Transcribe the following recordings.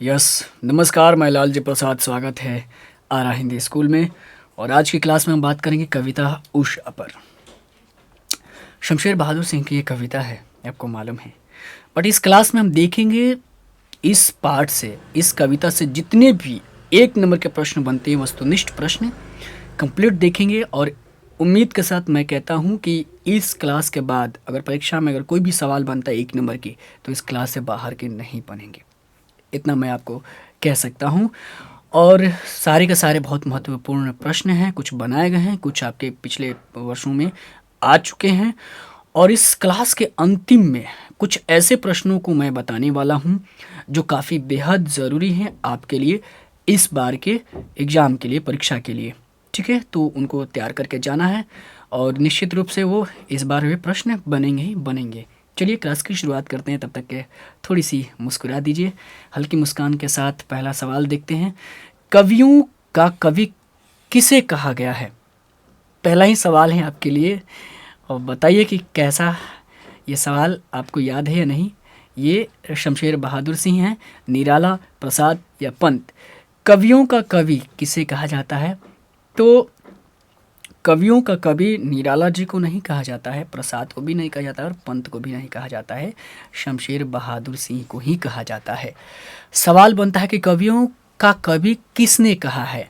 Yes. नमस्कार, मैं लालजी प्रसाद। स्वागत है आरा हिंदी स्कूल में। और आज की क्लास में हम बात करेंगे कविता उषा पर। शमशेर बहादुर सिंह की ये कविता है, आपको मालूम है। बट इस क्लास में हम देखेंगे इस पार्ट से, इस कविता से जितने भी 1 नंबर के प्रश्न बनते हैं, वस्तुनिष्ठ प्रश्न कंप्लीट देखेंगे। और उम्मीद के साथ मैं कहता हूँ कि इस क्लास के बाद अगर परीक्षा में अगर कोई भी सवाल बनता है 1 नंबर की, तो इस क्लास से बाहर के नहीं बनेंगे। इतना मैं आपको कह सकता हूँ। और सारे के सारे बहुत महत्वपूर्ण प्रश्न हैं, कुछ बनाए गए हैं, कुछ आपके पिछले वर्षों में आ चुके हैं। और इस क्लास के अंतिम में कुछ ऐसे प्रश्नों को मैं बताने वाला हूँ जो काफ़ी बेहद ज़रूरी हैं आपके लिए, इस बार के एग्ज़ाम के लिए, परीक्षा के लिए। ठीक है, तो उनको तैयार करके जाना है और निश्चित रूप से वो इस बार वे प्रश्न बनेंगे ही बनेंगे। चलिए क्लास की शुरुआत करते हैं। तब तक के थोड़ी सी मुस्कुरा दीजिए, हल्की मुस्कान के साथ पहला सवाल देखते हैं। कवियों का कवि किसे कहा गया है? पहला ही सवाल है आपके लिए, और बताइए कि कैसा ये सवाल आपको याद है या नहीं। ये शमशेर बहादुर सिंह हैं, निराला, प्रसाद या पंत। कवियों का कवि किसे कहा जाता है? तो कवियों का कवि निराला जी को नहीं कहा जाता है, प्रसाद को भी नहीं कहा जाता है और पंत को भी नहीं कहा जाता है, शमशेर बहादुर सिंह को ही कहा जाता है। सवाल बनता है कि कवियों का कवि किसने कहा है।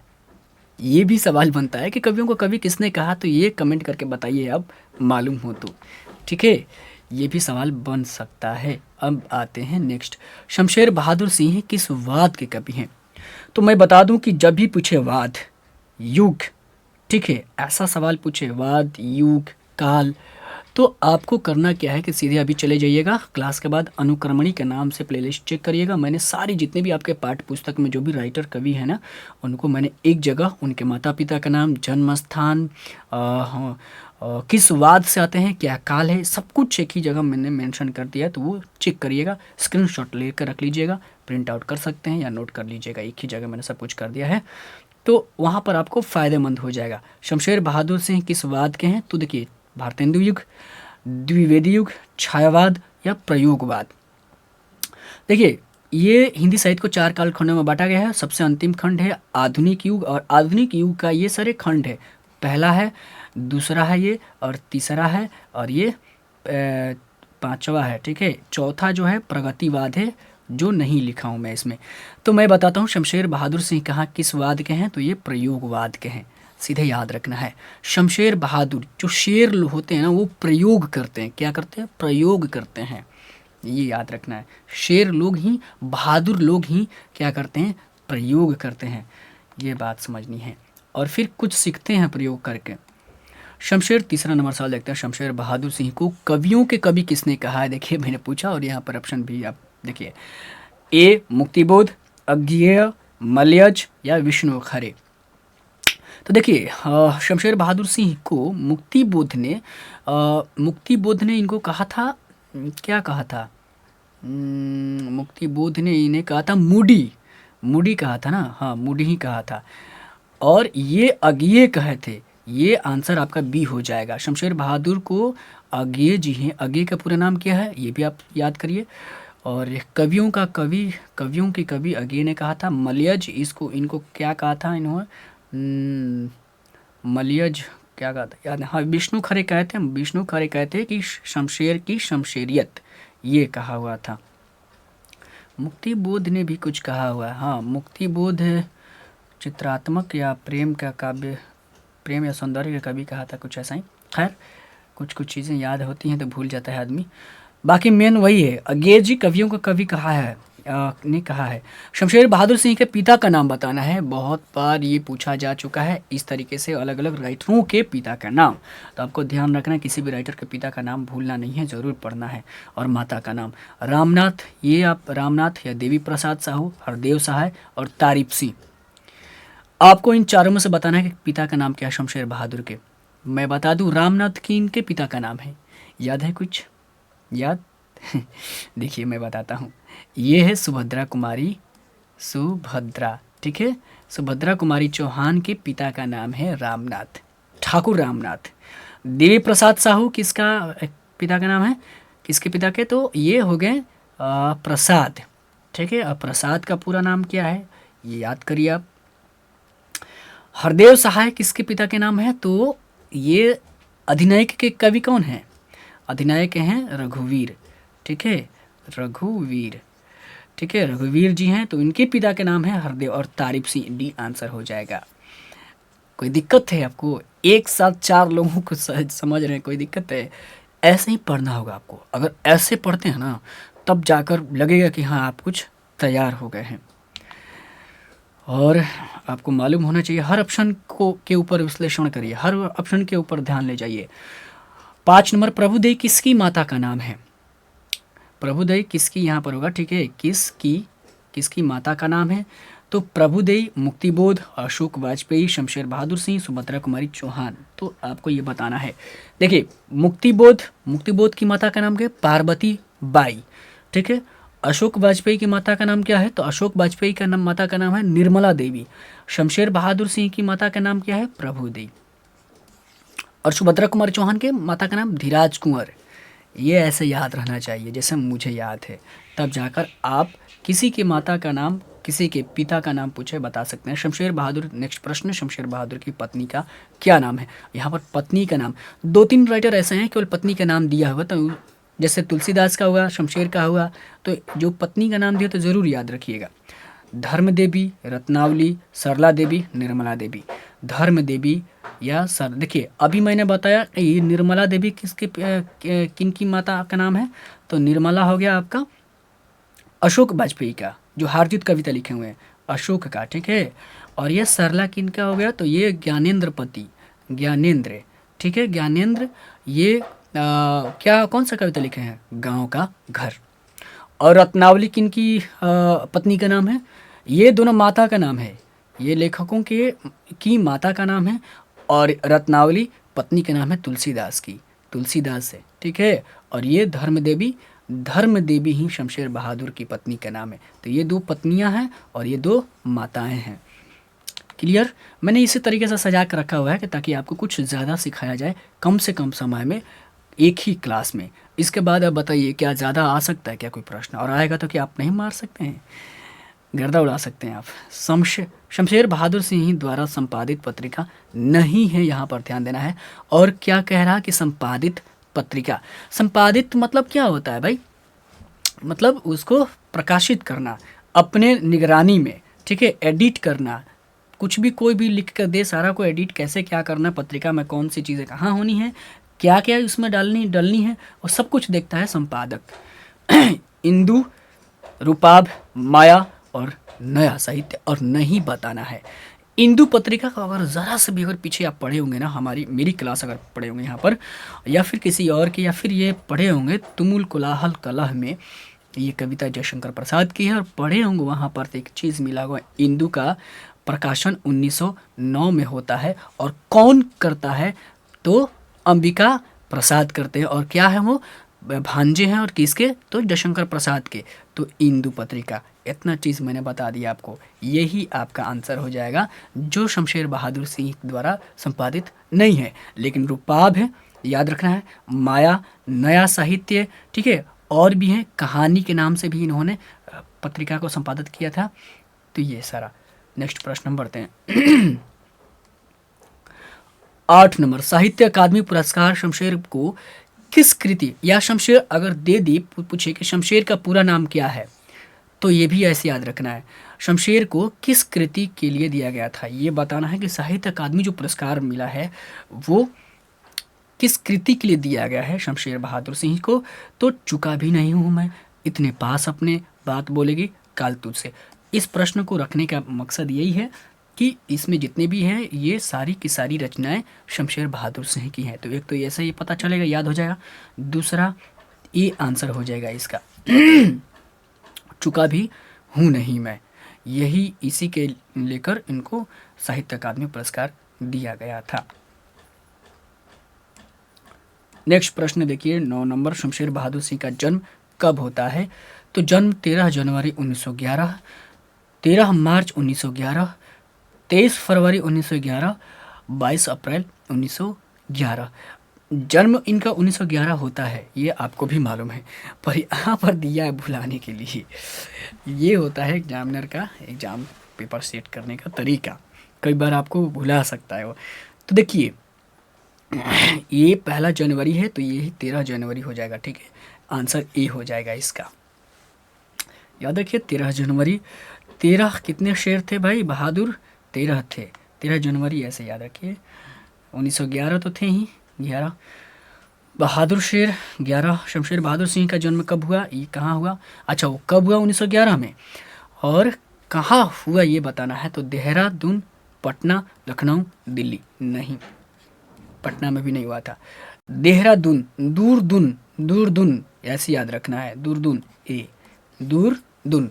ये भी सवाल बनता है कि कवियों को कवि किसने कहा, तो ये कमेंट करके बताइए अब मालूम हो तो। ठीक है, ये भी सवाल बन सकता है। अब आते हैं नेक्स्ट। शमशेर बहादुर सिंह किस वाद के कवि हैं? तो मैं बता दूं कि जब भी पूछे वाद, युग, ठीक है, ऐसा सवाल पूछे वाद, युग, काल, तो आपको करना क्या है कि सीधे अभी चले जाइएगा क्लास के बाद अनुक्रमणी के नाम से प्लेलिस्ट चेक करिएगा। मैंने सारी जितने भी आपके पाठ्य पुस्तक में जो भी राइटर कवि है ना, उनको मैंने एक जगह उनके माता पिता का नाम, जन्म स्थान, किस वाद से आते हैं, क्या काल है, सब कुछ एक ही जगह मैंने मेंशन कर दिया है। तो वो चेक करिएगा, स्क्रीनशॉट लेकर रख लीजिएगा, प्रिंट आउट कर सकते हैं या नोट कर लीजिएगा। एक ही जगह मैंने सब कुछ कर दिया है, तो वहाँ पर आपको फ़ायदेमंद हो जाएगा। शमशेर बहादुर सिंह किस वाद के हैं? तो देखिए, भारतेंदु युग, द्विवेदी युग, छायावाद या प्रयोगवाद। देखिए, ये हिंदी साहित्य को 4 कालखंडों में बांटा गया है। सबसे अंतिम खंड है आधुनिक युग, और आधुनिक युग का ये सारे खंड है। पहला है, दूसरा है ये, और तीसरा है, और ये पांचवा है। ठीक है, चौथा जो है प्रगतिवाद है, जो नहीं लिखा हूँ मैं इसमें। तो मैं बताता हूँ शमशेर बहादुर सिंह कहाँ किस वाद के हैं, तो ये प्रयोगवाद के हैं। सीधे याद रखना है, शमशेर बहादुर जो शेर होते हैं ना, वो प्रयोग करते हैं। क्या करते हैं? प्रयोग करते हैं। ये याद रखना है, शेर लोग ही, बहादुर लोग ही क्या करते हैं? प्रयोग करते हैं। ये बात समझनी है, और फिर कुछ सीखते हैं प्रयोग करके। शमशेर, तीसरा नंबर सवाल देखते हैं। शमशेर बहादुर सिंह को कवियों के कवि किसने कहा है? देखिए, मैंने पूछा और यहाँ पर ऑप्शन भी आप देखिए। ए मुक्तिबोध, अज्ञेय, मलयज या विष्णु खरे। तो देखिए, शमशेर बहादुर सिंह को मुक्तिबोध ने इनको कहा था, क्या कहा था? मुक्तिबोध ने इन्हें कहा था मूडी, मूडी कहा था ना, हाँ मूडी ही कहा था। और ये अज्ञेय कहे थे। ये आंसर आपका बी हो जाएगा। शमशेर बहादुर को अज्ञेय जी हैं। अज्ञेय का पूरा नाम क्या है, ये भी आप याद करिए। और कवियों का कवि, कवियों के कवि अज्ञेय ने कहा था। मलयज, इसको इनको क्या कहा था इन्होंने? मलयज क्या कहा था याद है? हाँ, विष्णु खरे कहते हैं। विष्णु खरे कहते हैं कि शमशेर की शमशेरियत, ये कहा हुआ था। मुक्तिबोध ने भी कुछ कहा हुआ है। हाँ, मुक्तिबोध चित्रात्मक या प्रेम का काव्य, प्रेम या सौंदर्य का कवि कहा था, कुछ ऐसा ही। खैर, कुछ कुछ चीज़ें याद होती हैं तो भूल जाता है आदमी। बाकी मेन वही है, अज्ञेय जी कवियों का कवि कहा है, ने कहा है। शमशेर बहादुर सिंह के पिता का नाम बताना है। बहुत बार ये पूछा जा चुका है इस तरीके से, अलग अलग राइटरों के पिता का नाम। तो आपको ध्यान रखना है, किसी भी राइटर के पिता का नाम भूलना नहीं है, ज़रूर पढ़ना है। और माता का नाम रामनाथ, ये आप रामनाथ या देवी प्रसाद साहू, हरदेव सहाय और तारीफ सिंह। आपको इन चारों में से बताना है कि पिता का नाम क्या है शमशेर बहादुर के। मैं बता दूं, रामनाथ की इनके पिता का नाम है। याद है कुछ? याद? देखिए, मैं बताता हूँ। ये है सुभद्रा कुमारी, सुभद्रा, ठीक है। सुभद्रा कुमारी चौहान के पिता का नाम है रामनाथ, ठाकुर रामनाथ। देवी प्रसाद साहू किसका पिता का नाम है? किसके पिता के? तो ये हो गए प्रसाद, ठीक है। और प्रसाद का पूरा नाम क्या है ये याद करिए आप। हरदेव सहाय किसके पिता के नाम है? तो ये अधिनायक के कवि कौन हैं? अधिनायक हैं रघुवीर। ठीक है, रघुवीर। ठीक है, रघुवीर जी हैं, तो इनके पिता के नाम है हरदेव और तारिफ सिंह। डी आंसर हो जाएगा। कोई दिक्कत है आपको? एक साथ 4 लोगों को समझ रहे हैं, कोई दिक्कत है? ऐसे ही पढ़ना होगा आपको। अगर ऐसे पढ़ते हैं ना तब जाकर लगेगा कि हाँ आप कुछ तैयार हो गए हैं। और आपको मालूम होना चाहिए हर ऑप्शन को के ऊपर विश्लेषण करिए, हर ऑप्शन के ऊपर ध्यान ले जाइए। 5 नंबर, प्रभुदेव किसकी माता का नाम है? प्रभुदेव किसकी यहाँ पर होगा? ठीक है, किसकी माता का नाम है? तो प्रभुदेव मुक्तिबोध, अशोक वाजपेयी, शमशेर बहादुर सिंह, सुभद्रा कुमारी चौहान। तो आपको ये बताना है। देखिए, मुक्तिबोध की माता का नाम क्या है? पार्वती बाई। ठीक है। अशोक वाजपेयी की माता का नाम क्या है? तो अशोक वाजपेयी का नाम माता का नाम है निर्मला देवी। शमशेर बहादुर सिंह की माता का नाम क्या है? प्रभुदेव। और सुभद्रा कुमारी चौहान के माता का नाम धीराज कुंवर। ये ऐसे याद रहना चाहिए जैसे मुझे याद है, तब जाकर आप किसी की माता का नाम, किसी के पिता का नाम पूछे बता सकते हैं। शमशेर बहादुर, नेक्स्ट प्रश्न, शमशेर बहादुर की पत्नी का क्या नाम है? यहाँ पर पत्नी का नाम 2-3 राइटर ऐसे हैं केवल पत्नी का नाम दिया हुआ, तो जैसे तुलसीदास का हुआ, शमशेर का हुआ, तो जो पत्नी का नाम दिया तो ज़रूर याद रखिएगा। धर्म देवी, रत्नावली, सरला देवी, निर्मला देवी। धर्म देवी या सर, देखिए अभी मैंने बताया ये निर्मला देवी किन की माता का नाम है? तो निर्मला हो गया आपका अशोक वाजपेयी का, जो हारजीत कविता लिखे हुए हैं, अशोक का। ठीक है। और ये सरला किन का हो गया? तो ये ज्ञानेंद्र। ठीक है, ज्ञानेंद्र। ये क्या कौन सा कविता लिखे हैं? गांव का घर। और रत्नावली किन की पत्नी का नाम है? ये दोनों माता का नाम है, ये लेखकों की माता का नाम है। और रत्नावली पत्नी का नाम है तुलसीदास की, तुलसीदास है। ठीक है। और ये धर्म देवी ही शमशेर बहादुर की पत्नी का नाम है। तो ये 2 पत्नियां हैं और ये 2 माताएं हैं। क्लियर? मैंने इसी तरीके से सजा कर रखा हुआ है कि ताकि आपको कुछ ज़्यादा सिखाया जाए कम से कम समय में, एक ही क्लास में। इसके बाद आप बताइए क्या ज़्यादा आ सकता है क्या कोई प्रश्न? और आएगा तो क्या आप नहीं मार सकते हैं, गर्दा उड़ा सकते हैं आप? शमशेर बहादुर सिंह द्वारा संपादित पत्रिका नहीं है, यहाँ पर ध्यान देना है। और क्या कह रहा कि संपादित पत्रिका, संपादित मतलब क्या होता है भाई? मतलब उसको प्रकाशित करना अपने निगरानी में। ठीक है, एडिट करना, कुछ भी कोई भी लिख कर दे, सारा को एडिट कैसे क्या करना है, पत्रिका में कौन सी चीज़ें कहाँ होनी है, क्या क्या उसमें डलनी है, और सब कुछ देखता है संपादक। इंदु, रूपाभ, माया और नया साहित्य। और नहीं बताना है इंदु पत्रिका का, अगर ज़रा से भी अगर पीछे आप पढ़े होंगे ना, मेरी क्लास अगर पढ़े होंगे यहाँ पर, या फिर किसी और की, या फिर ये पढ़े होंगे तुमुल कोलाहल कलह में, ये कविता जयशंकर प्रसाद की है, और पढ़े होंगे वहाँ पर तो एक चीज़ मिला हुआ, इंदु का प्रकाशन 1909 में होता है। और कौन करता है? तो अंबिका प्रसाद करते हैं। और क्या है वो? भांजे हैं। और किसके? तो जयशंकर प्रसाद के। तो इंदु पत्रिका, इतना चीज़ मैंने बता दिया आपको, यही आपका आंसर हो जाएगा, जो शमशेर बहादुर सिंह द्वारा संपादित नहीं है। लेकिन रूपाभ है, याद रखना है, माया, नया साहित्य। ठीक है, और भी हैं, कहानी के नाम से भी इन्होंने पत्रिका को संपादित किया था। तो ये सारा। नेक्स्ट प्रश्न हम बढ़ते हैं। 8 नंबर, साहित्य अकादमी पुरस्कार शमशेर को किस कृति, या शमशेर अगर दे दी, पूछे कि शमशेर का पूरा नाम क्या है, तो ये भी ऐसे याद रखना है, शमशेर को किस कृति के लिए दिया गया था, ये बताना है कि साहित्य अकादमी जो पुरस्कार मिला है वो किस कृति के लिए दिया गया है शमशेर बहादुर सिंह को। तो चुका भी नहीं हूँ मैं, इतने पास अपने बात बोलेगी काल तुझसे। इस प्रश्न को रखने का मकसद यही है कि इसमें जितने भी हैं ये सारी की सारी रचनाएं शमशेर बहादुर सिंह की हैं। तो एक तो ऐसा ही पता चलेगा, याद हो जाएगा। दूसरा, ये आंसर हो जाएगा इसका। चुका भी हूँ नहीं मैं, यही इसी के लेकर इनको साहित्य अकादमी पुरस्कार दिया गया था। नेक्स्ट प्रश्न देखिए, 9 नंबर, शमशेर बहादुर सिंह का जन्म कब होता है? तो जन्म 13 जनवरी 1911, 13 मार्च 1911, 23 फरवरी 1911, 22 अप्रैल 1911। जन्म इनका 1911 होता है, ये आपको भी मालूम है, पर यहाँ पर दिया है भुलाने के लिए। ये होता है एग्जामिनर का एग्ज़ाम पेपर सेट करने का तरीका, कई बार आपको भुला सकता है वो। तो देखिए, ये 1 जनवरी है तो ये 13 जनवरी हो जाएगा, ठीक है, आंसर ए हो जाएगा इसका। याद रखिए 13 जनवरी, 13 कितने शेर थे भाई बहादुर, 13 थे, 13 जनवरी ऐसे याद रखिए। 1911 तो थे ही, 11 बहादुर शेर, 11 शमशेर बहादुर सिंह का जन्म कब हुआ, ये कहाँ हुआ, अच्छा वो कब हुआ 1911 में, और कहाँ हुआ ये बताना है। तो देहरादून, पटना, लखनऊ, दिल्ली, नहीं पटना में भी नहीं हुआ था, देहरादून, दूरदून, दूरदून ऐसे याद रखना है, दूरदून, ए दूरदून।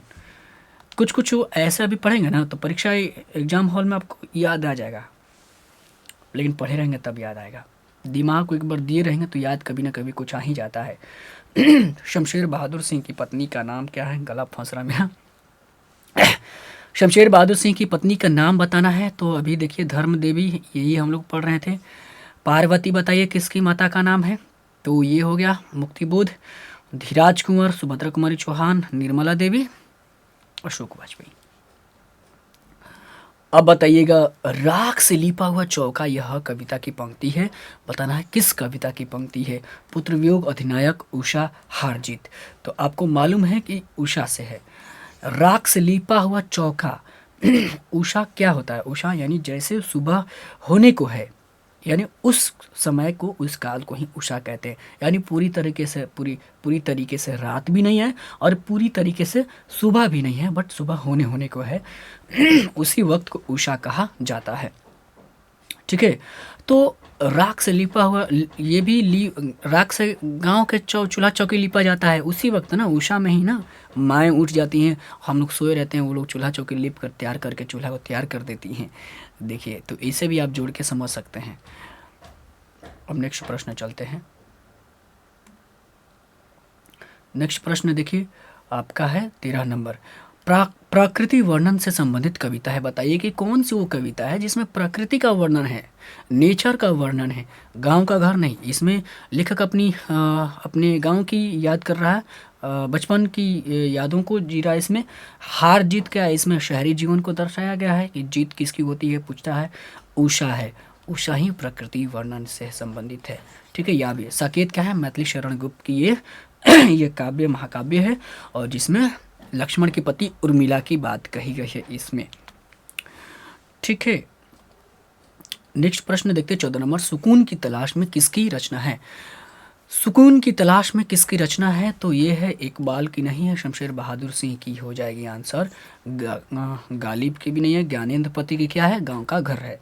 कुछ कुछ ऐसा भी पढ़ेंगे ना तो परीक्षा एग्जाम हॉल में आपको याद आ जाएगा, लेकिन पढ़े रहेंगे तब याद आएगा, दिमाग को एक बार दिए रहेंगे तो याद कभी ना कभी कुछ आ ही जाता है। शमशेर बहादुर सिंह की पत्नी का नाम क्या है, गला फंस रहा मेरा। शमशेर बहादुर सिंह की पत्नी का नाम बताना है, तो अभी देखिए धर्म देवी, यही हम लोग पढ़ रहे थे। पार्वती बताइए किसकी माता का नाम है, तो ये हो गया मुक्तिबोध, धीराज कुंवर, सुभद्रा कुमारी चौहान, निर्मला देवी, अशोक वाजपेयी। अब बताइएगा, राख से लिपा हुआ चौका, यह कविता की पंक्ति है, बताना है किस कविता की पंक्ति है। पुत्र वियोग, अधिनायक, उषा, हार जीत। तो आपको मालूम है कि उषा से है। राख से लिपा हुआ चौका, उषा क्या होता है, उषा यानी जैसे सुबह होने को है, यानी उस समय को, उस काल को ही उषा कहते हैं। यानी पूरी तरीके से पूरी तरीके से रात भी नहीं है और पूरी तरीके से सुबह भी नहीं है, बट सुबह होने को है। उसी वक्त को उषा कहा जाता है, ठीक है। तो राख से लिपा हुआ, ये भी राख से गांव के चूल्हा चौकी लिपा जाता है उसी वक्त ना, उषा में ही ना माएँ उठ जाती हैं, हम लोग सोए रहते हैं, वो लोग चूल्हा चौकी लिप कर तैयार करके चूल्हा को तैयार कर देती हैं। देखिए तो इसे भी आप जोड़ के समझ सकते हैं। अब नेक्स्ट प्रश्न चलते हैं। नेक्स्ट प्रश्न देखिए आपका है 13 नंबर, प्रकृति वर्णन से संबंधित कविता है, बताइए कि कौन सी वो कविता है जिसमें प्रकृति का वर्णन है, नेचर का वर्णन है, गांव का घर नहीं। इसमें लेखक अपने गांव की याद कर रहा है, बचपन की यादों को जी रहा है। इसमें हार जीत क्या है, इसमें शहरी जीवन को दर्शाया गया है कि जीत किसकी होती है, पूछता है, उषा है, उषा ही प्रकृति वर्णन से संबंधित है, ठीक है। यहाँ भी साकेत क्या है, मैथिली शरण गुप्त की ये काव्य महाकाव्य है, और जिसमें लक्ष्मण की पति उर्मिला की बात कही गई है इसमें, ठीक है। नेक्स्ट प्रश्न देखते 14 नंबर, सुकून की तलाश में किसकी रचना है। सुकून की तलाश में किसकी रचना है, तो ये है इकबाल की नहीं है, शमशेर बहादुर सिंह की हो जाएगी आंसर। गालिब की भी नहीं है, ज्ञानेंद्र पति की क्या है, गांव का घर है।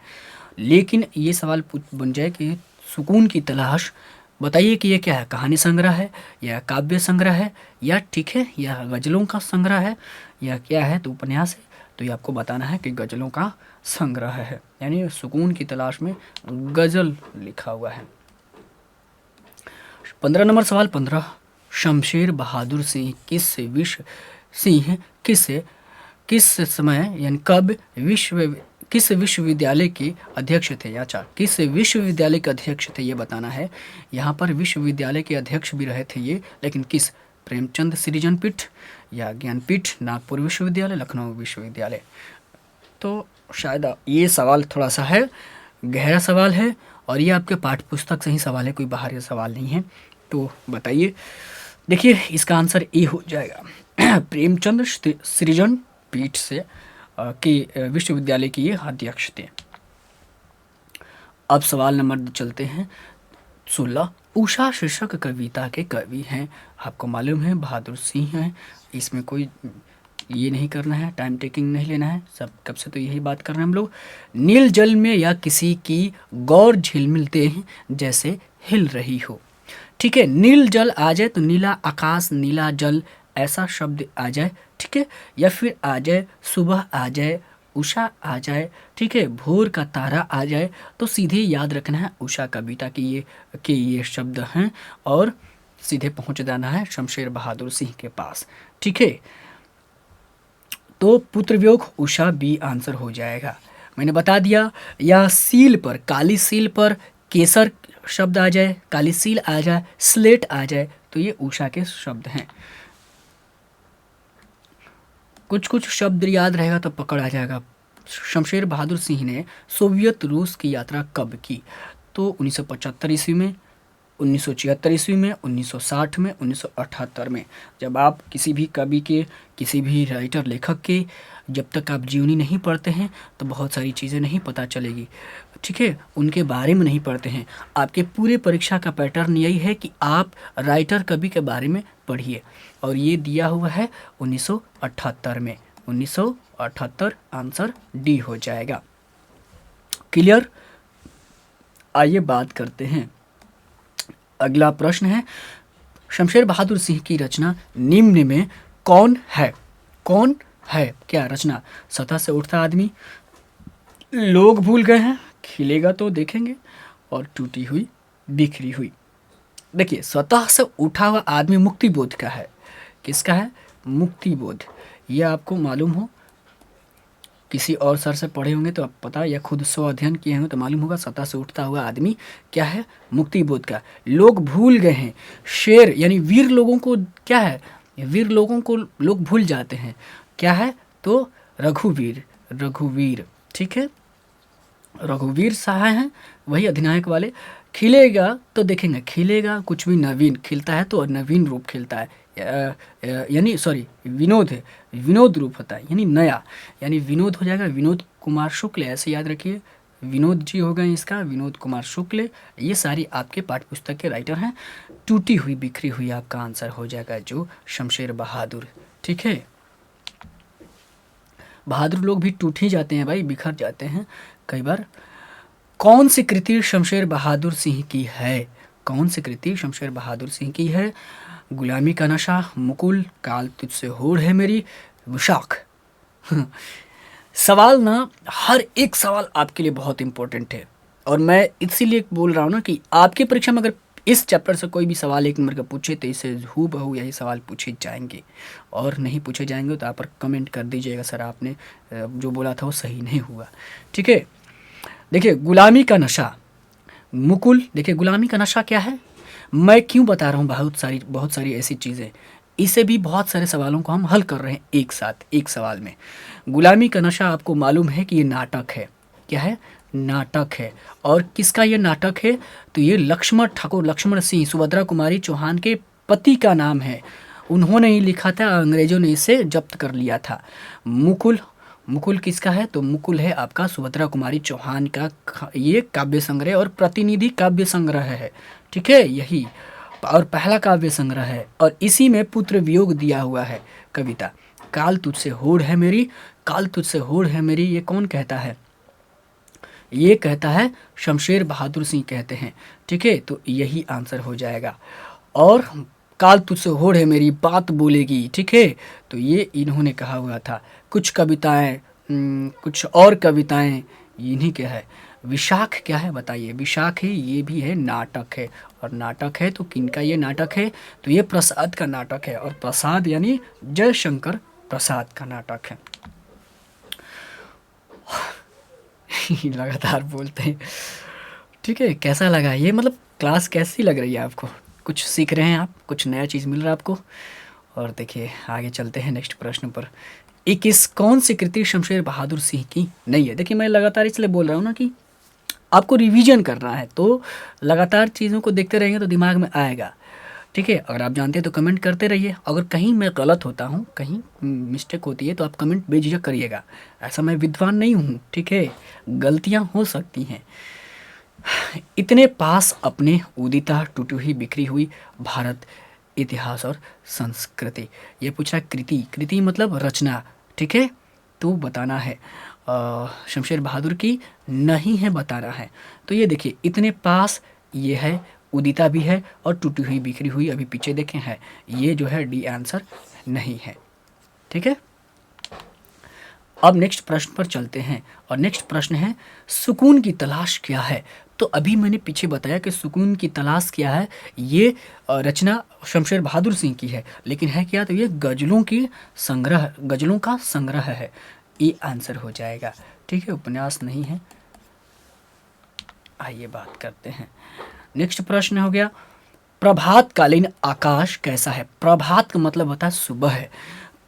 लेकिन ये सवाल बन जाए कि सुकून की तलाश, बताइए कि ये क्या है, कहानी संग्रह है या काव्य संग्रह है, या ठीक है या गज़लों का संग्रह है, या क्या है, तो उपन्यास है। तो ये आपको बताना है कि गज़लों का संग्रह है, यानी सुकून की तलाश में गज़ल लिखा हुआ है। 15 नंबर सवाल 15, शमशेर बहादुर सिंह किस समय यानी कब किस विश्वविद्यालय के अध्यक्ष थे, अच्छा किस विश्वविद्यालय के अध्यक्ष थे ये बताना है। यहाँ पर विश्वविद्यालय के अध्यक्ष भी रहे थे ये, लेकिन किस, प्रेमचंद सृजन पीठ या ज्ञानपीठ, नागपुर विश्वविद्यालय, लखनऊ विश्वविद्यालय। तो शायद ये सवाल थोड़ा सा है, गहरा सवाल है, और ये आपके पाठ्य पुस्तक से ही सवाल है, कोई बाहरी सवाल नहीं है। तो बताइए, देखिए इसका आंसर ए हो जाएगा, प्रेमचंद सृजन पीठ से के विश्वविद्यालय की ये अध्यक्ष थे। अब सवाल नंबर चलते हैं 16, उषा शीर्षक कविता के कवि हैं, आपको मालूम है बहादुर सिंह हैं। इसमें कोई ये नहीं करना है, टाइम टेकिंग नहीं लेना है, सब कब से तो यही बात कर रहे हैं हम लोग। नील जल में या किसी की गौर झिलमिलते हैं जैसे हिल रही हो, ठीक है। नील जल आ जाए तो नीला आकाश, नीला जल ऐसा शब्द आ जाए, ठीक है, या फिर आ जाए सुबह आ जाए, उषा आ जाए, ठीक है, भोर का तारा आ जाए, तो सीधे याद रखना है उषा कविता की ये शब्द हैं, और सीधे पहुंच जाना है शमशेर बहादुर सिंह के पास, ठीक है। तो पुत्र वियोग उषा बी आंसर हो जाएगा, मैंने बता दिया। या सील पर, काली सील पर केसर शब्द आ जाए, काली सील आ जाए, स्लेट आ जाए, तो ये उषा के शब्द हैं। कुछ कुछ शब्द याद रहेगा तो पकड़ आ जाएगा। शमशेर बहादुर सिंह ने सोवियत रूस की यात्रा कब की? तो 1975 ईस्वी में, 1976 ईस्वी में, 1960 में, 1978 में। जब आप किसी भी कवि के, किसी भी राइटर लेखक के जब तक आप जीवनी नहीं पढ़ते हैं तो बहुत सारी चीज़ें नहीं पता चलेगी, ठीक है, उनके बारे में नहीं पढ़ते हैं। आपके पूरे परीक्षा का पैटर्न यही है कि आप राइटर कवि के बारे में पढ़िए, और ये दिया हुआ है 1978 में। 1978 आंसर डी हो जाएगा। क्लियर? आइए बात करते हैं। अगला प्रश्न है, शमशेर बहादुर सिंह की रचना निम्न में कौन है? कौन है क्या रचना? सतह से उठता आदमी, लोग भूल गए हैं, खिलेगा तो देखेंगे, और टूटी हुई बिखरी हुई। देखिए, सतह से उठा हुआ आदमी मुक्ति बोध का है। किसका है? मुक्ति बोध। यह आपको मालूम हो, किसी और सर से पढ़े होंगे तो आप पता, या खुद स्व अध्ययन किए होंगे तो मालूम होगा। सतह से उठता हुआ आदमी क्या है? मुक्ति बोध का। लोग भूल गए हैं, शेर यानी वीर लोगों को क्या है? वीर लोगों को लोग भूल जाते हैं, क्या है? तो रघुवीर, रघुवीर, ठीक है, रघुवीर सहाय हैं, वही अधिनायक वाले। खिलेगा तो देखेंगे, खिलेगा कुछ भी नवीन, खिलता है तो नवीन रूप खिलता है, यानी सॉरी विनोद है, विनोद रूप होता है, यानी नया, यानी विनोद हो जाएगा। विनोद कुमार शुक्ल, ऐसे याद रखिए, विनोद जी हो गए इसका, विनोद कुमार शुक्ल। ये सारी आपके पाठ्य पुस्तक के राइटर हैं। टूटी हुई बिखरी हुई आपका आंसर हो जाएगा, जो शमशेर बहादुर, ठीक है। बहादुर लोग भी टूट ही जाते हैं भाई, बिखर जाते हैं कई बार। कौन सी कृति शमशेर बहादुर सिंह की है? कौन सी कृति शमशेर बहादुर सिंह की है? गुलामी का नशा, मुकुल, काल तुझसे होड़ है मेरी, विशाख। सवाल ना, हर एक सवाल आपके लिए बहुत इंपॉर्टेंट है, और मैं इसीलिए बोल रहा हूँ ना कि आपकी परीक्षा में अगर इस चैप्टर से कोई भी सवाल 1 नंबर का पूछे तो इसे हूबहू यही सवाल पूछे जाएंगे, और नहीं पूछे जाएंगे तो आप पर कमेंट कर दीजिएगा, सर आपने जो बोला था वो सही नहीं हुआ, ठीक है। देखिए, गुलामी का नशा, मुकुल। देखिए, गुलामी का नशा क्या है, मैं क्यों बता रहा हूँ, बहुत सारी ऐसी चीज़ें, इसे भी बहुत सारे सवालों को हम हल कर रहे हैं एक साथ, एक सवाल में। गुलामी का नशा आपको मालूम है कि ये नाटक है, क्या है? नाटक है। और किसका ये नाटक है? तो ये लक्ष्मण ठाकुर, लक्ष्मण सिंह, सुभद्रा कुमारी चौहान के पति का नाम है। उन्होंने ही लिखा था, अंग्रेजों ने इसे जब्त कर लिया था। मुकुल, मुकुल किसका है? तो मुकुल है आपका सुभद्रा कुमारी चौहान का ये काव्य संग्रह और प्रतिनिधि काव्य संग्रह है, ठीक है, यही, और पहला काव्य संग्रह है, और इसी में पुत्र वियोग दिया हुआ है कविता। काल तुझसे होड़ है मेरी, काल तुझसे होड़ है मेरी, ये कौन कहता है? ये कहता है शमशेर बहादुर सिंह कहते हैं, ठीक है, तो यही आंसर हो जाएगा। और काल तुझसे होड़ है मेरी, बात बोलेगी, ठीक है, तो ये इन्होंने कहा हुआ था। कुछ कविताएं, कुछ और कविताएं इन्हीं के है। विशाख क्या है बताइए? विशाख है, ये भी है, नाटक है, और नाटक है तो किनका ये नाटक है? तो ये प्रसाद का नाटक है, और प्रसाद यानी जयशंकर प्रसाद का नाटक है। लगातार बोलते हैं, ठीक है। कैसा लगा ये, मतलब क्लास कैसी लग रही है आपको? कुछ सीख रहे हैं आप, कुछ नया चीज़ मिल रहा है आपको? और देखिए, आगे चलते हैं नेक्स्ट प्रश्न पर। 21 कौन सी कृति शमशेर बहादुर सिंह की नहीं है? देखिए, मैं लगातार इसलिए बोल रहा हूँ ना कि आपको रिवीजन करना है, तो लगातार चीज़ों को देखते रहेंगे तो दिमाग में आएगा, ठीक है। अगर आप जानते हैं तो कमेंट करते रहिए, अगर कहीं मैं गलत होता हूँ, कहीं मिस्टेक होती है तो आप कमेंट बेझिझक करिएगा। ऐसा मैं विद्वान नहीं हूँ, ठीक है, गलतियाँ हो सकती हैं। इतने पास अपने उदिता टूटी हुई बिखरी हुई, भारत इतिहास और संस्कृति। ये पूछा कृति, कृति मतलब रचना, ठीक है, तो बताना है शमशेर बहादुर की नहीं है, बताना है। तो ये देखिए, इतने पास ये है, उदिता भी है, और टूटी हुई बिखरी हुई अभी पीछे देखें है, ये जो है डी आंसर नहीं है, ठीक है। अब नेक्स्ट प्रश्न पर चलते हैं, और नेक्स्ट प्रश्न है, सुकून की तलाश क्या है? तो अभी मैंने पीछे बताया कि सुकून की तलाश क्या है, ये रचना शमशेर बहादुर सिंह की है, लेकिन है क्या? तो ये गज़लों की संग्रह, गज़लों का संग्रह है, ये आंसर हो जाएगा, ठीक है, उपन्यास नहीं है। आइए बात करते हैं। नेक्स्ट प्रश्न हो गया, प्रभातकालीन आकाश कैसा है। प्रभात का मतलब होता है सुबह है,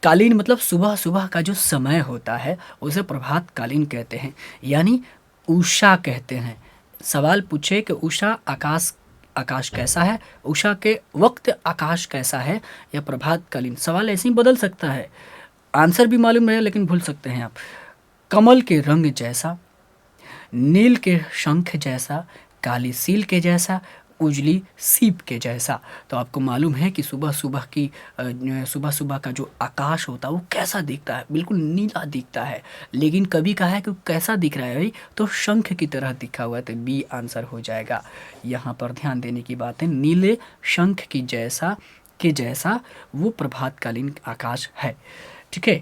कालीन मतलब सुबह सुबह का जो समय होता है उसे प्रभातकालीन कहते हैं, यानी उषा कहते हैं। सवाल पूछे कि उषा आकाश आकाश कैसा है, उषा के वक्त आकाश कैसा है, या प्रभातकालीन। सवाल ऐसे ही बदल सकता है, आंसर भी मालूम रहे लेकिन भूल सकते हैं आप। कमल के रंग जैसा, नील के शंख जैसा, काली सील के जैसा, उजली सीप के जैसा। तो आपको मालूम है कि सुबह सुबह का जो आकाश होता है वो कैसा दिखता है, बिल्कुल नीला दिखता है। लेकिन कभी कहा है कि वो कैसा दिख रहा है भाई, तो शंख की तरह दिखा हुआ है, तो बी आंसर हो जाएगा। यहाँ पर ध्यान देने की बात है, नीले शंख की जैसा वो प्रभातकालीन आकाश है। ठीक है,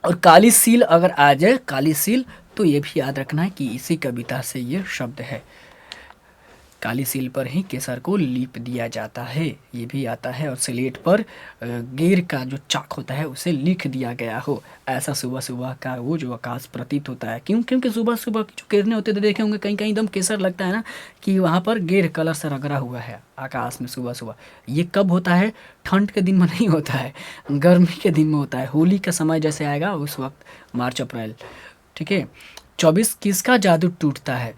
और काली सील अगर आ जाए, काली सील, तो ये भी याद रखना है कि इसी कविता से ये शब्द है। काली सील पर ही केसर को लीप दिया जाता है, ये भी आता है। और स्लेट पर गेर का जो चाक होता है उसे लिख दिया गया हो, ऐसा सुबह सुबह का वो जो आकाश प्रतीत होता है। क्यों? क्योंकि सुबह सुबह की जो किरणें होते थे, देखे होंगे कहीं कहीं एकदम केसर लगता है ना, कि वहाँ पर गेर कलर से रगड़ा हुआ है आकाश में सुबह सुबह। ये कब होता है? ठंड के दिन में नहीं होता है, गर्मी के दिन में होता है। होली का समय जैसे आएगा उस वक्त, मार्च अप्रैल। ठीक है। 24 किसका जादू टूटता है?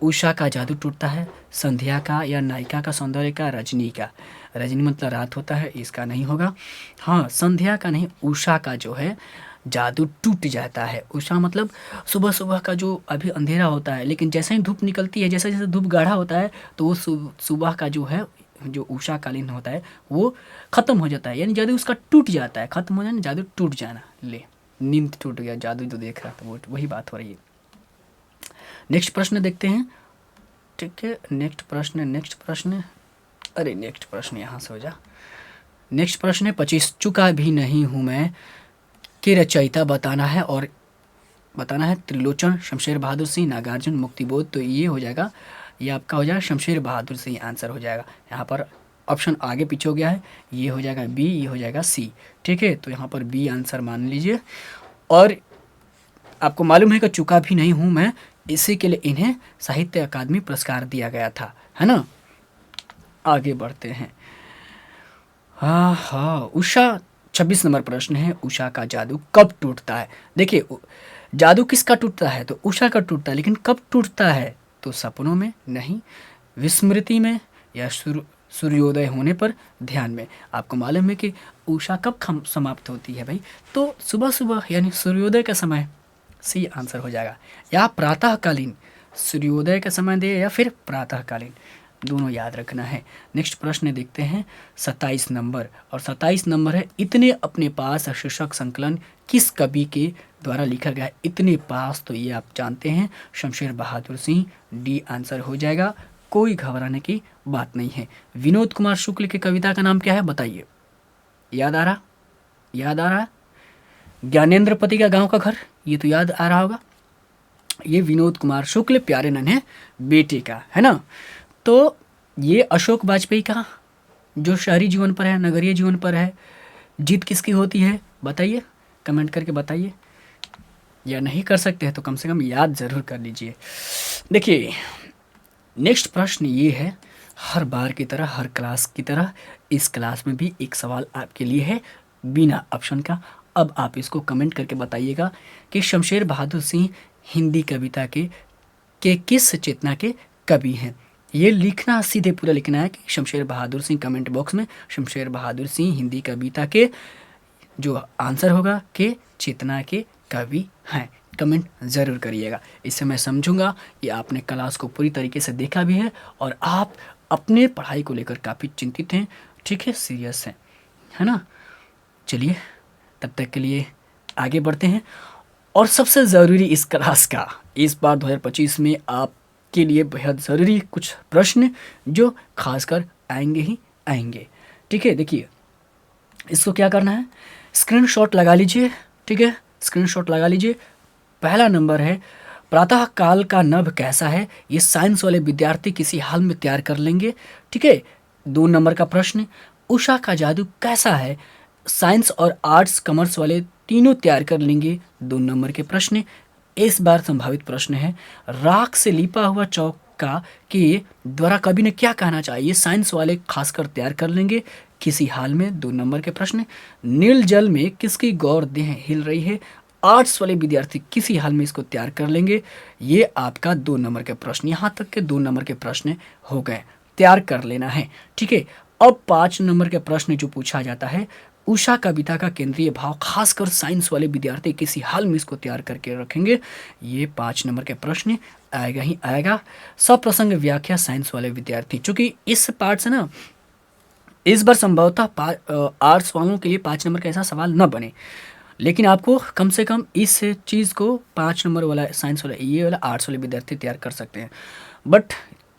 उषा का जादू टूटता है, संध्या का या नायिका का सौंदर्य का, रजनी का। रजनी मतलब रात होता है, इसका नहीं होगा। हाँ, संध्या का नहीं, उषा का जो है जादू टूट जाता है। उषा मतलब सुबह सुबह का जो अभी अंधेरा होता है, लेकिन जैसे ही धूप निकलती है, जैसे जैसे धूप गाढ़ा होता है, तो वो सुबह का जो है, जो उषा कालीन होता है वो ख़त्म हो जाता है, यानी जादू उसका टूट जाता है। ख़त्म हो जाना, जादू टूट जाना। ले, नींद टूट गया, जादू जो देख रहा था वो, वही बात हो रही है। नेक्स्ट प्रश्न देखते हैं। ठीक है, नेक्स्ट प्रश्न, अरे नेक्स्ट प्रश्न यहाँ से हो जा। नेक्स्ट प्रश्न है, 25 चुका भी नहीं हूँ मैं के रचयिता बताना है, और बताना है त्रिलोचन, शमशेर बहादुर सिंह, नागार्जुन, मुक्तिबोध। तो ये हो जाएगा, ये आपका हो जाएगा शमशेर बहादुर सिंह, आंसर हो जाएगा। यहाँ पर ऑप्शन आगे पीछे हो गया है, ये हो जाएगा बी, ये हो जाएगा सी। ठीक है, तो यहाँ पर बी आंसर मान लीजिए। और आपको मालूम है कि चुका भी नहीं हूँ मैं, इसी के लिए इन्हें साहित्य अकादमी पुरस्कार दिया गया था, है ना। आगे बढ़ते हैं। हाँ, उषा, 26 नंबर प्रश्न है, उषा का जादू कब टूटता है? देखिए, जादू किसका टूटता है? तो उषा का टूटता है, लेकिन कब टूटता है? तो सपनों में नहीं, विस्मृति में, या सूर्योदय होने पर, ध्यान में। आपको मालूम है कि उषा कब समाप्त होती है भाई? तो सुबह सुबह, यानी सूर्योदय का समय, सी आंसर हो जाएगा। या प्रातःकालीन, सूर्योदय का समय दे या फिर प्रातःकालीन, दोनों याद रखना है। नेक्स्ट प्रश्न देखते हैं, 27 नंबर, और 27 नंबर है, इतने अपने पास शीर्षक संकलन किस कवि के द्वारा लिखा गया है? इतने पास, तो ये आप जानते हैं, शमशेर बहादुर सिंह, डी आंसर हो जाएगा, कोई घबराने की बात नहीं है। विनोद कुमार शुक्ल की कविता का नाम क्या है बताइए? याद आ रहा? ज्ञानेंद्रपति का गांव का घर, ये तो याद आ रहा होगा। ये विनोद कुमार शुक्ल, प्यारे नन्हे बेटे का, है ना। तो ये अशोक वाजपेयी का, जो शहरी जीवन पर है, नगरीय जीवन पर है। जीत किसकी होती है बताइए, कमेंट करके बताइए। या नहीं कर सकते हैं तो कम से कम याद ज़रूर कर लीजिए। देखिए, नेक्स्ट प्रश्न ये है, हर बार की तरह, हर क्लास की तरह इस क्लास में भी एक सवाल आपके लिए है बिना ऑप्शन का। अब आप इसको कमेंट करके बताइएगा कि शमशेर बहादुर सिंह हिंदी कविता के किस चेतना के कवि हैं। ये लिखना, सीधे पूरा लिखना है कि शमशेर बहादुर सिंह, कमेंट बॉक्स में शमशेर बहादुर सिंह हिंदी कविता के जो आंसर होगा के चेतना के कवि हैं, कमेंट ज़रूर करिएगा। इससे मैं समझूंगा कि आपने क्लास को पूरी तरीके से देखा भी है और आप अपने पढ़ाई को लेकर काफ़ी चिंतित हैं। ठीक है, सीरियस हैं, है ना। चलिए, तब तक के लिए आगे बढ़ते हैं। और सबसे ज़रूरी इस क्लास का, इस बार 2025 में आपके लिए बेहद ज़रूरी कुछ प्रश्न जो खासकर आएंगे ही आएंगे। ठीक है, देखिए इसको क्या करना है, स्क्रीनशॉट लगा लीजिए। ठीक है, स्क्रीनशॉट लगा लीजिए। पहला नंबर है, प्रातः काल का नभ कैसा है? ये साइंस वाले विद्यार्थी किसी हाल में तैयार कर लेंगे। ठीक है, 2 नंबर का प्रश्न, उषा का जादू कैसा है? साइंस और आर्ट्स कॉमर्स वाले तीनों तैयार कर लेंगे। 2 नंबर के प्रश्न। इस बार संभावित प्रश्न है, राख से लिपा हुआ चौक का कि द्वारा कवि ने क्या कहना चाहिए, साइंस वाले खासकर तैयार कर लेंगे। किसी हाल में 2 नंबर के प्रश्न, नील जल में किसकी गौर देह हिल रही है, आर्ट्स वाले विद्यार्थी किसी हाल में इसको तैयार कर लेंगे। ये आपका 2 नंबर के प्रश्न, यहाँ तक के 2 नंबर के प्रश्न हो गए, तैयार कर लेना है। ठीक है, अब 5 नंबर के प्रश्न जो पूछा जाता है, उषा कविता का केंद्रीय भाव, खासकर साइंस वाले विद्यार्थी किसी हाल में इसको तैयार करके रखेंगे। ये 5 नंबर के प्रश्न आएगा ही आएगा। सप्रसंग व्याख्या साइंस वाले विद्यार्थी, चूंकि इस पार्ट से ना इस बार संभवतः आर्ट्स वालों के लिए 5 नंबर का ऐसा सवाल न बने, लेकिन आपको कम से कम इस चीज़ को 5 नंबर वाला साइंस वाला, ये वाला आर्ट्स वाले विद्यार्थी तैयार कर सकते हैं। बट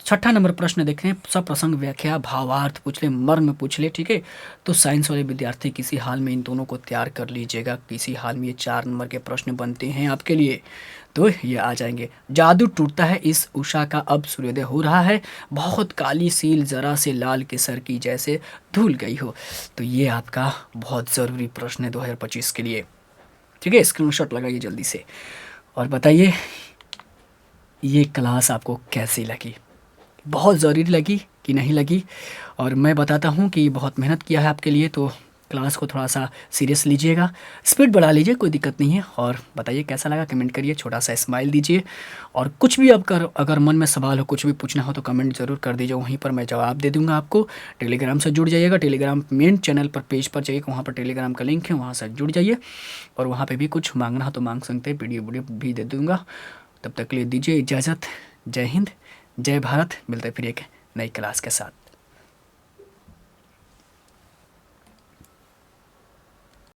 6ठा नंबर प्रश्न देख रहे हैं, सप्रसंग व्याख्या, भावार्थ पूछ ले, मर्म पूछ ले। ठीक है, तो साइंस वाले विद्यार्थी किसी हाल में इन दोनों को तैयार कर लीजिएगा। किसी हाल में ये 4 नंबर के प्रश्न बनते हैं आपके लिए, तो ये आ जाएंगे। जादू टूटता है इस उषा का, अब सूर्योदय हो रहा है, बहुत काली सील जरा से लाल केसर की जैसे धुल गई हो। तो ये आपका बहुत ज़रूरी प्रश्न है 2025 के लिए। ठीक है, स्क्रीनशॉट लगाइए जल्दी से और बताइए ये क्लास आपको कैसी लगी, बहुत ज़रूरी लगी कि नहीं लगी। और मैं बताता हूँ कि बहुत मेहनत किया है आपके लिए, तो क्लास को थोड़ा सा सीरियस लीजिएगा, स्पीड बढ़ा लीजिए, कोई दिक्कत नहीं है। और बताइए कैसा लगा, कमेंट करिए, छोटा सा स्माइल दीजिए। और कुछ भी आपका अगर मन में सवाल हो, कुछ भी पूछना हो तो कमेंट ज़रूर कर दीजिए, वहीं पर मैं जवाब दे दूँगा आपको। टेलीग्राम से जुड़ जाइएगा, टेलीग्राम मेन चैनल पर पेज पर जाइए, वहाँ पर टेलीग्राम का लिंक है, वहाँ से जुड़ जाइए। और वहाँ पर भी कुछ मांगना हो तो मांग सकते हैं, वीडियो भी दे दूँगा। तब तक के लिए दीजिए इजाज़त। जय हिंद, जय भारत। मिलते फिर एक नई क्लास के साथ।